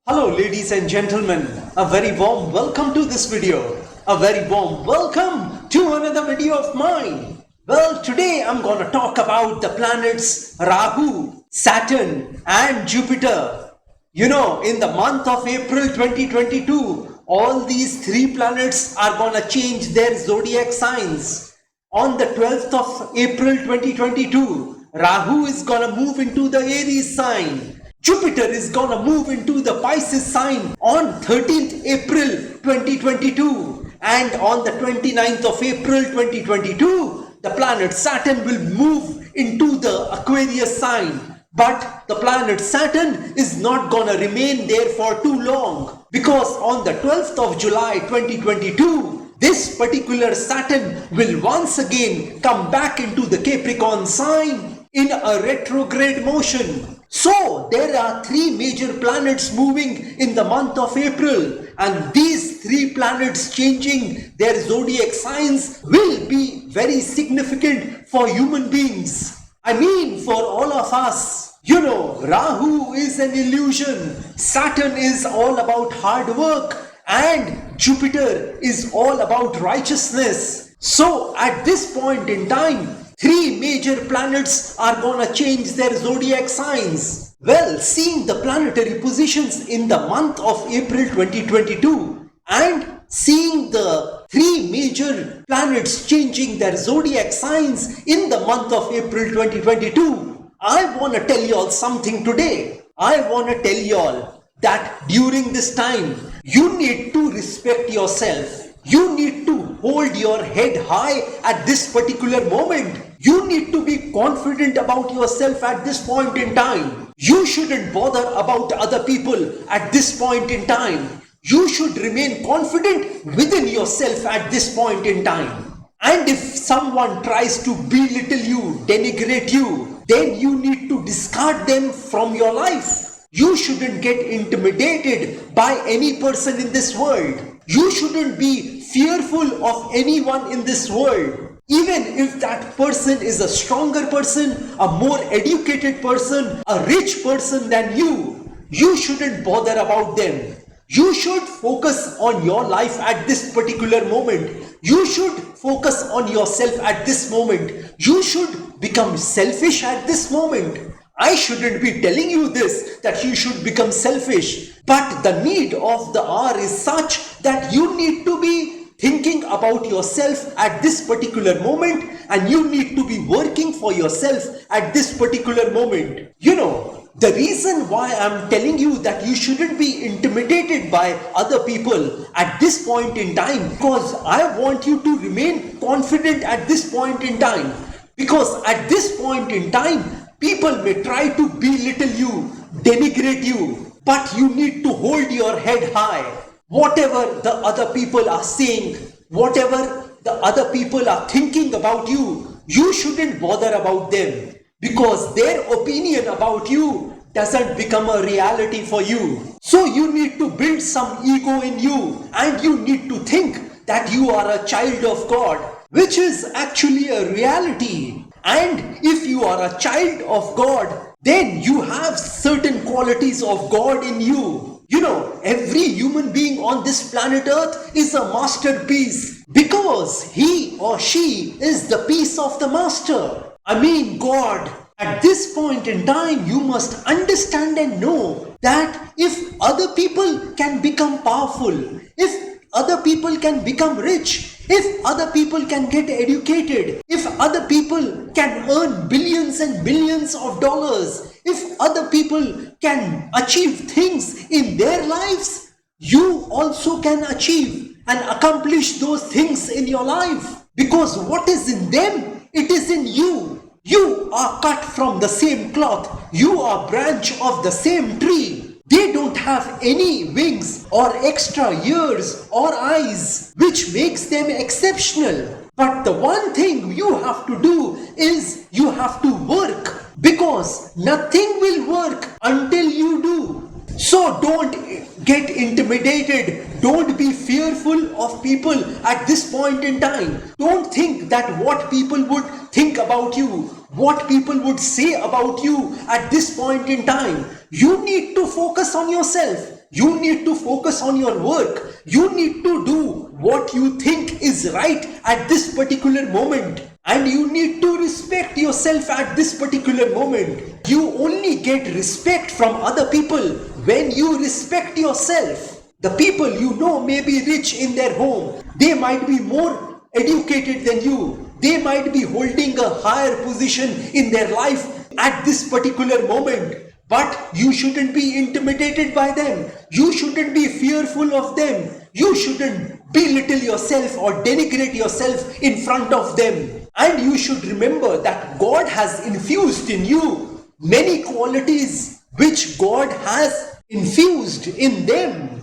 Hello ladies and gentlemen, a very warm welcome to this video. A very warm welcome to another video of mine. Well, today I'm gonna talk about the planets Rahu, Saturn and Jupiter. You know, in the month of April 2022, all these three planets are gonna change their zodiac signs. On the 12th of April 2022, Rahu is gonna move into the Aries sign. Jupiter is gonna move into the Pisces sign on 13th April 2022, and on the 29th of April 2022 the planet Saturn will move into the Aquarius sign. But the planet Saturn is not gonna remain there for too long, because on the 12th of July 2022 this particular Saturn will once again come back into the Capricorn sign in a retrograde motion. So there are three major planets moving in the month of April, and these three planets changing their zodiac signs will be very significant for human beings. I mean, for all of us. You know, Rahu is an illusion, Saturn is all about hard work, and Jupiter is all about righteousness. So at this point in time, three major planets are gonna change their zodiac signs. Well, seeing the planetary positions in the month of April 2022 and seeing the three major planets changing their zodiac signs in the month of April 2022, I want to tell y'all something today. I want to tell y'all that during this time, you need to respect yourself. You need to hold your head high at this particular moment. You need to be confident about yourself at this point in time. You shouldn't bother about other people at this point in time. You should remain confident within yourself at this point in time. And if someone tries to belittle you, denigrate you, then you need to discard them from your life. You shouldn't get intimidated by any person in this world. You shouldn't be fearful of anyone in this world. Even if that person is a stronger person, a more educated person, a rich person than you shouldn't bother about them. You should focus on your life at this particular moment. You should focus on yourself at this moment. You should become selfish at this moment. I shouldn't be telling you this, that you should become selfish. But the need of the hour is such that you need to be thinking about yourself at this particular moment, and you need to be working for yourself at this particular moment. You know, the reason why I'm telling you that you shouldn't be intimidated by other people at this point in time, because I want you to remain confident at this point in time. Because at this point in time, people may try to belittle you, denigrate you, but you need to hold your head high. Whatever the other people are saying, whatever the other people are thinking about you, you shouldn't bother about them, because their opinion about you doesn't become a reality for you. So you need to build some ego in you, and you need to think that you are a child of God, which is actually a reality. And if you are a child of God, then you have certain qualities of God in you. You know, every human being on this planet Earth is a masterpiece, because he or she is the piece of the master. I mean, God. At this point in time, you must understand and know that if other people can become powerful, if other people can become rich, if other people can get educated, if other people can earn billions and billions of dollars, if other people can achieve things in their lives, you also can achieve and accomplish those things in your life. Because what is in them, it is in you. You are cut from the same cloth. You are a branch of the same tree. They don't have any wings or extra ears or eyes, which makes them exceptional. But the one thing you have to do is you have to work, because nothing will work until you do. So don't get intimidated. Don't be fearful of people at this point in time. Don't think that what people would think about you, what people would say about you at this point in time. You need to focus on yourself. You need to focus on your work. You need to do what you think is right at this particular moment. And you need to respect yourself at this particular moment. You only get respect from other people when you respect yourself. The people you know may be rich in their home. They might be more educated than you. They might be holding a higher position in their life at this particular moment. But you shouldn't be intimidated by them. You shouldn't be fearful of them. You shouldn't belittle yourself or denigrate yourself in front of them. And you should remember that God has infused in you many qualities which God has infused in them.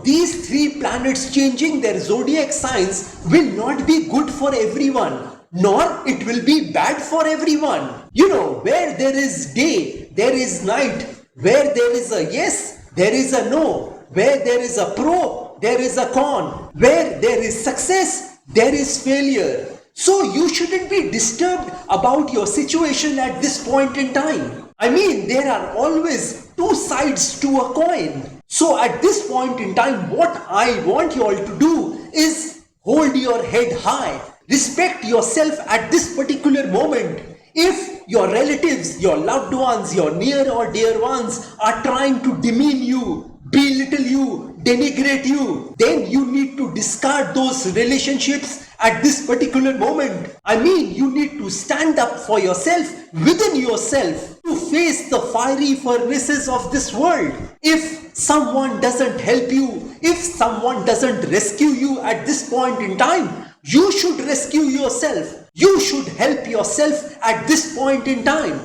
These three planets changing their zodiac signs will not be good for everyone, nor it will be bad for everyone. Where there is day, there is night. Where there is a yes, there is a no. Where there is a pro, there is a con. Where there is success, there is failure. So you shouldn't be disturbed about your situation at this point in time. There are always two sides to a coin. So at this point in time, what I want you all to do is hold your head high. Respect yourself at this particular moment. If your relatives, your loved ones, your near or dear ones are trying to demean you, belittle you, denigrate you, then you need to discard those relationships at this particular moment. You need to stand up for yourself, within yourself, to face the fiery furnaces of this world. If someone doesn't help you, if someone doesn't rescue you at this point in time, you should rescue yourself. You should help yourself at this point in time.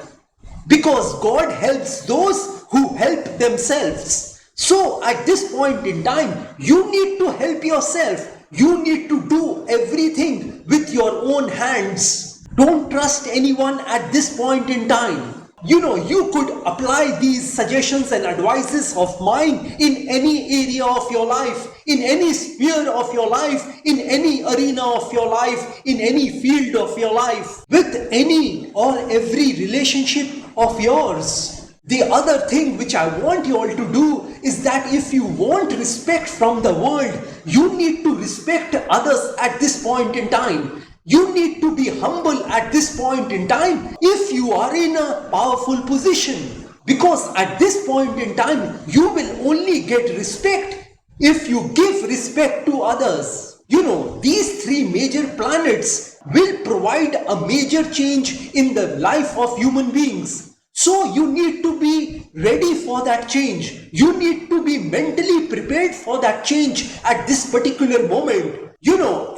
Because God helps those who help themselves. So at this point in time, you need to help yourself. You need to do everything with your own hands. Don't trust anyone at this point in time. You could apply these suggestions and advices of mine in any area of your life, in any sphere of your life, in any arena of your life, in any field of your life, with any or every relationship of yours. The other thing which I want you all to do is that if you want respect from the world, you need to respect others at this point in time. You need to be humble at this point in time if you are in a powerful position. Because at this point in time, you will only get respect if you give respect to others. These three major planets will provide a major change in the life of human beings. So you need to be ready for that change. You need to be mentally prepared for that change at this particular moment.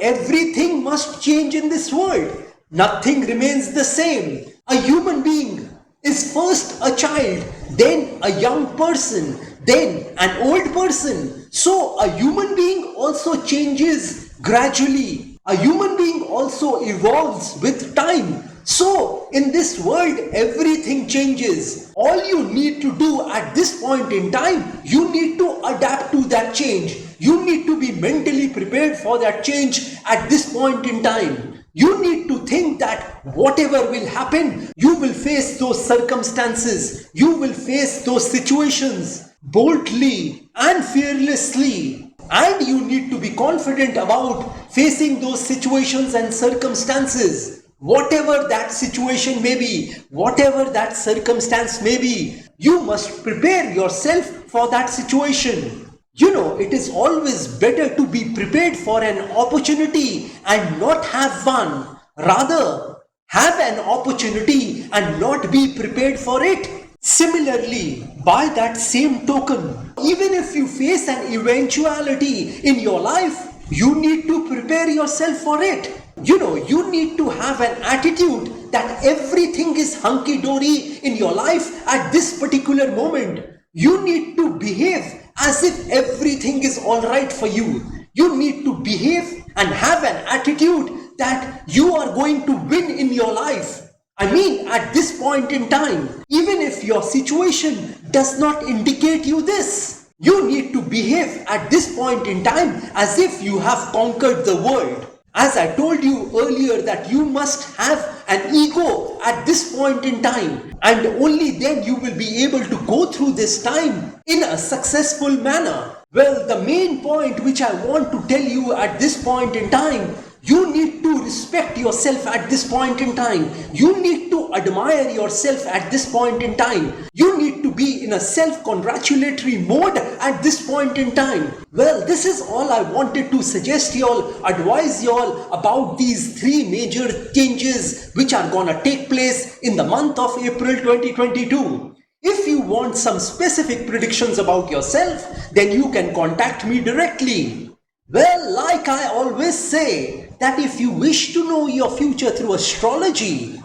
Everything must change in this world. Nothing remains the same. A human being is first a child, then a young person, then an old person. So a human being also changes gradually. A human being also evolves with time. So in this world, everything changes. All you need to do at this point in time, you need to adapt to that change. You need to be mentally prepared for that change at this point in time. You need to think that whatever will happen, you will face those circumstances. You will face those situations boldly and fearlessly. And you need to be confident about facing those situations and circumstances. Whatever that situation may be, whatever that circumstance may be, you must prepare yourself for that situation. It is always better to be prepared for an opportunity and not have one. Rather, have an opportunity and not be prepared for it. Similarly, by that same token, even if you face an eventuality in your life, you need to prepare yourself for it. You need to have an attitude that everything is hunky-dory in your life at this particular moment. You need to behave as if everything is alright for you. You need to behave and have an attitude that you are going to win in your life. At this point in time, even if your situation does not indicate you this, you need to behave at this point in time as if you have conquered the world. As I told you earlier that you must have an ego at this point in time, and only then you will be able to go through this time in a successful manner. Well, the main point which I want to tell you at this point in time, you need to respect yourself at this point in time. You need to admire yourself at this point in time. You need to be in a self-congratulatory mode at this point in time. Well, this is all I wanted to suggest y'all, advise y'all about these three major changes which are gonna take place in the month of April 2022. If you want some specific predictions about yourself, then you can contact me directly. Well, like I always say, that if you wish to know your future through astrology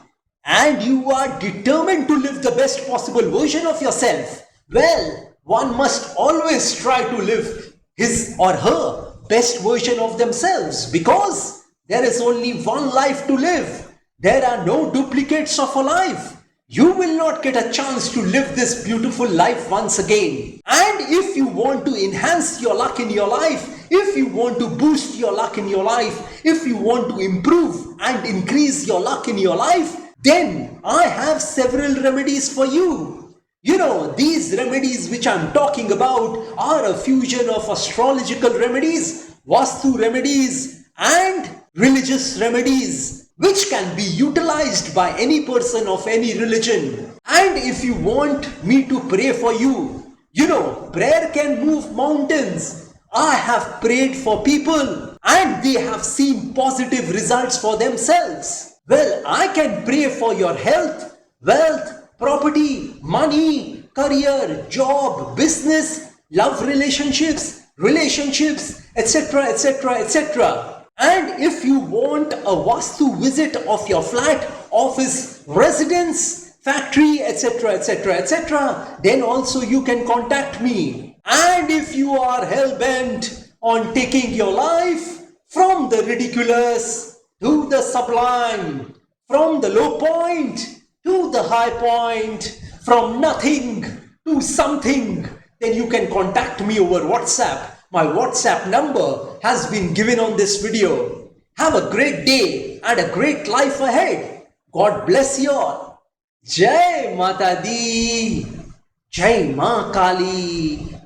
and you are determined to live the best possible version of yourself, well, one must always try to live his or her best version of themselves, because there is only one life to live. There are no duplicates of a life. You will not get a chance to live this beautiful life once again. And if you want to enhance your luck in your life, if you want to boost your luck in your life, if you want to improve and increase your luck in your life, then I have several remedies for you. You know, these remedies which I'm talking about are a fusion of astrological remedies, Vastu remedies, and religious remedies, which can be utilized by any person of any religion. And if you want me to pray for you, you know, prayer can move mountains. I have prayed for people and they have seen positive results for themselves. Well, I can pray for your health, wealth, property, money, career, job, business, love relationships, etc., etc., etc. And if you want a Vastu visit of your flat, office, residence, factory, etc., etc., etc., then also you can contact me. And if you are hell-bent on taking your life from the ridiculous to the sublime, from the low point to the high point, from nothing to something, then you can contact me over WhatsApp. My WhatsApp number has been given on this video. Have a great day and a great life ahead. God bless you all. Jai Mata Di. Jai Ma Kali.